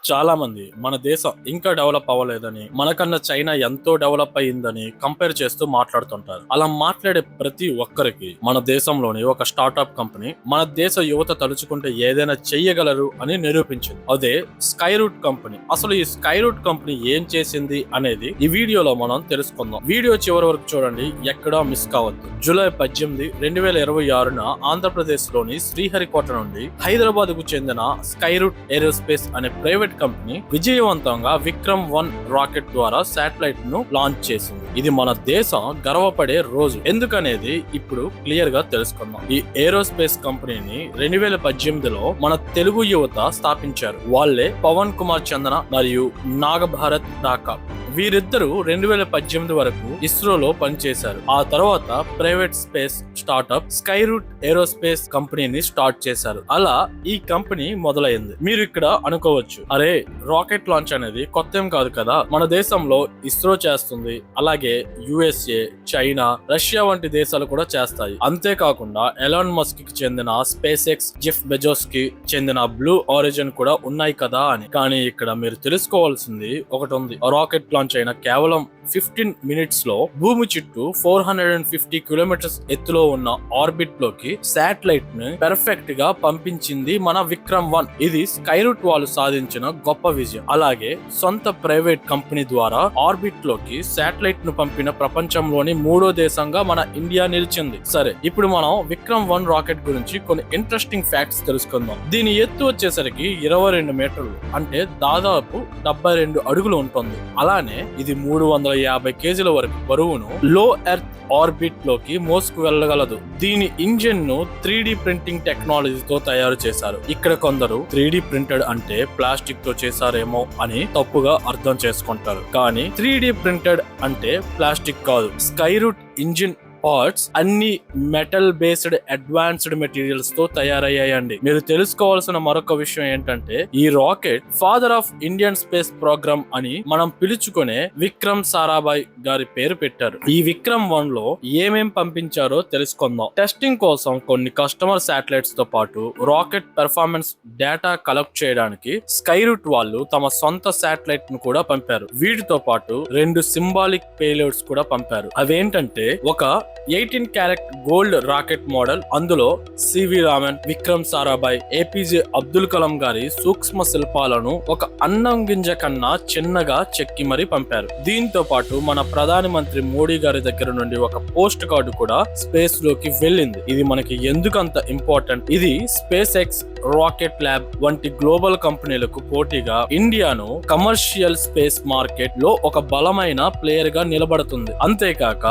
చాలా మంది మన దేశం ఇంకా డెవలప్ అవ్వలేదని, మనకన్నా చైనా ఎంతో డెవలప్ అయ్యిందని కంపేర్ చేస్తూ మాట్లాడుతుంటారు. అలా మాట్లాడే ప్రతి ఒక్కరికి మన దేశంలోని ఒక స్టార్ట్అప్ కంపెనీ మన దేశ యువత తలుచుకుంటే ఏదైనా చెయ్యగలరు అని నిరూపించింది. అదే స్కై రూట్ కంపెనీ. అసలు ఈ స్కై రూట్ కంపెనీ ఏం చేసింది అనేది ఈ వీడియోలో మనం తెలుసుకుందాం. వీడియో చివరి వరకు చూడండి, ఎక్కడా మిస్ కావద్దు. జూలై 18, 2026న ఆంధ్రప్రదేశ్ లోని శ్రీహరికోట నుండి హైదరాబాద్ కు చెందిన స్కై రూట్ ఏరోస్పేస్ అనే ప్రైవేట్ కంపెనీ విజయవంతంగా విక్రమ్-1 రాకెట్ ద్వారా శాటిలైట్ ను లాంచ్ చేసింది. ఇది మన దేశం గర్వపడే రోజు. ఎందుకనేది ఇప్పుడు క్లియర్ గా తెలుసుకుందాం. ఈ ఏరోస్పేస్ కంపెనీని 2018లో మన తెలుగు యువత స్థాపించారు. వాళ్ళే పవన్ కుమార్ చందన మరియు నాగభారత్ డాకా. వీరిద్దరూ 2018 వరకు ఇస్రోలో పనిచేశారు. ఆ తర్వాత private space startup Skyroot aerospace కంపెనీని స్టార్ట్ చేశారు. అలా ఈ కంపెనీ మొదలైంది. మీరు ఇక్కడ అనుకోవచ్చు, అరే రాకెట్ లాంచ్ అనేది కొత్త ఏం కాదు కదా, మన దేశంలో ఇస్రో చేస్తుంది, అలాగే యుఎస్ఏ, చైనా, రష్యా వంటి దేశాలు కూడా చేస్తాయి. అంతేకాకుండా ఎలాన్ మస్క్ కి చెందిన స్పేస్ ఎక్స్, జెఫ్ బెజోస్ కి చెందిన బ్లూ ఆరిజిన్ కూడా ఉన్నాయి కదా అని. కానీ ఇక్కడ మీరు తెలుసుకోవాల్సింది ఒకటి ఉంది. రాకెట్ లాంచ్ అయిన కేవలం 15 మినిట్స్ లో భూమి చుట్టూ 450 కిలోమీటర్స్ ఎత్తులో ఉన్న ఆర్బిట్ లోకి శాటిలైట్ ని పెర్ఫెక్ట్ గా పంపించింది మన విక్రమ్-1. ఇది స్కై రూట్ వాళ్ళు సాధించిన గొప్ప విజయం. అలాగే సొంత ప్రైవేట్ కంపెనీ ద్వారా ఆర్బిట్ లోకి శాటిలైట్ ను పంపిన ప్రపంచంలోని 3వ దేశంగా మన ఇండియా నిలిచింది. సరే, ఇప్పుడు మనం విక్రమ్-1 రాకెట్ గురించి కొన్ని ఇంట్రెస్టింగ్ ఫ్యాక్ట్స్ తెలుసుకుందాం. దీని ఎత్తు వచ్చేసరికి 22 మీటర్లు, అంటే దాదాపు 72 అడుగులు ఉంటుంది. అలానే ఇది 350 కేజీల వరకు బరువును లో ఎర్త్ ఆర్బిట్ లోకి మోసుకు వెళ్ళగలదు. దీని ఇంజిన్ ను 3D ప్రింటింగ్ టెక్నాలజీతో తయారు చేశారు. ఇక్కడ కొందరు 3D ప్రింటెడ్ అంటే ప్లాస్టిక్ తో చేశారేమో అని తప్పుగా అర్థం చేసుకుంటారు. కానీ 3D ప్రింటెడ్ అంటే ప్లాస్టిక్ కాదు. స్కై రూట్ ఇంజిన్ పార్ట్స్ అన్ని మెటల్ బేస్డ్ అడ్వాన్స్డ్ మెటీరియల్స్ తో తయారయ్యాయండి. మీరు తెలుసుకోవాల్సిన మరొక విషయం ఏంటంటే, ఈ rocket father of Indian space programme అని మనం పిలుచుకునే విక్రమ్ సారాభాయ్ గారి పేరు పెట్టారు. ఈ విక్రమ్-1 లో ఏమేం పంపించారో తెలుసుకుందాం. టెస్టింగ్ కోసం కొన్ని కస్టమర్ శాటిలైట్స్ తో పాటు రాకెట్ పెర్ఫార్మెన్స్ డేటా కలెక్ట్ చేయడానికి స్కై రూట్ వాళ్ళు తమ సొంత శాటిలైట్ ను కూడా పంపారు. వీటితో పాటు 2 సింబాలిక్ పేలోడ్స్ కూడా పంపారు. అవేంటంటే, ఒక 18 క్యారెట్ గోల్డ్ రాకెట్ మోడల్. అందులో సివి రామన్, విక్రమ్ సారాభాయ్, ఏపీజే అబ్దుల్ కలాం గారి సూక్ష్మ శిల్పాలను ఒక అన్నం గింజ కన్నా చిన్నగా చెక్కి మరీ పంపారు. దీంతో పాటు మన ప్రధాని మంత్రి మోడీ గారి దగ్గర నుండి ఒక పోస్ట్ కార్డు కూడా స్పేస్ లోకి వెళ్ళింది. ఇది మనకి ఎందుకంత ఇంపార్టెంట్? ఇది స్పేస్ ఎక్స్, రాకెట్ ల్యాబ్ వంటి గ్లోబల్ కంపెనీలకు పోటీగా ఇండియాను కమర్షియల్ స్పేస్ మార్కెట్ లో ఒక బలమైన ప్లేయర్ గా నిలబడుతుంది. అంతేకాక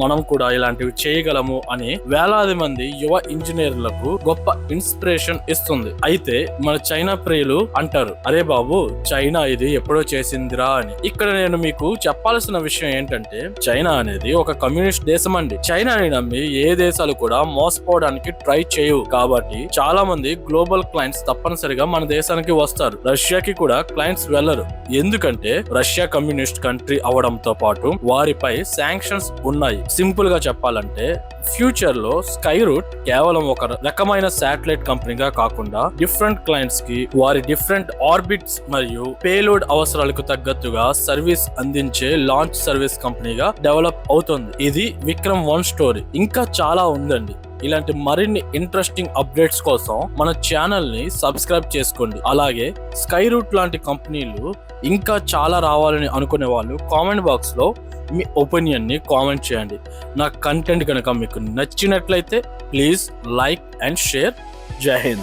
మనం కూడా ఇలాంటివి చేయగలము అని వేలాది మంది యువ ఇంజనీర్లకు గొప్ప ఇన్స్పిరేషన్ ఇస్తుంది. అయితే మన చైనా ప్రియులు అంటారు, అరే బాబు చైనా ఇది ఎప్పుడో చేసిందిరా అని. ఇక్కడ నేను మీకు చెప్పాల్సిన విషయం ఏంటంటే, చైనా అనేది ఒక కమ్యూనిస్ట్ దేశం అండి. చైనాని నమ్మి ఏ దేశాలు కూడా మోసపోవడానికి ట్రై చేయవు. కాబట్టి చాలా మంది గ్లోబల్ క్లయింట్స్ తప్పనిసరిగా మన దేశానికి వస్తారు. రష్యాకి కూడా క్లయింట్స్ వెళ్లరు. ఎందుకంటే రష్యా కమ్యూనిస్ట్ కంట్రీ అవడంతో పాటు వారిపై శాంక్షన్స్ ఉన్నాయి. సింపుల్ గా చెప్పాలంటే, ఫ్యూచర్ లో స్కై రూట్ కేవలం ఒక రకమైన శాటిలైట్ కంపెనీగా కాకుండా డిఫరెంట్ క్లయింట్స్ కి వారి డిఫరెంట్ ఆర్బిట్స్ మరియు పేలోడ్ అవసరాలకు తగ్గట్టుగా సర్వీస్ అందించే లాంచ్ సర్వీస్ కంపెనీగా డెవలప్ అవుతుంది. ఇది విక్రమ్-1 స్టోరీ. ఇంకా చాలా ఉందండి. ఇలాంటి మరిన్ని ఇంట్రెస్టింగ్ అప్డేట్స్ కోసం మన ఛానల్ ని సబ్స్క్రైబ్ చేసుకోండి. అలాగే స్కై రూట్ లాంటి కంపెనీలు ఇంకా చాలా రావాలని అనుకునే వాళ్ళు కామెంట్ బాక్స్ లో మీ ఒపీనియన్ ని కామెంట్ చేయండి. నా కంటెంట్ కనుక మీకు నచ్చినట్లయితే ప్లీజ్ లైక్ అండ్ షేర్. జై హింద్.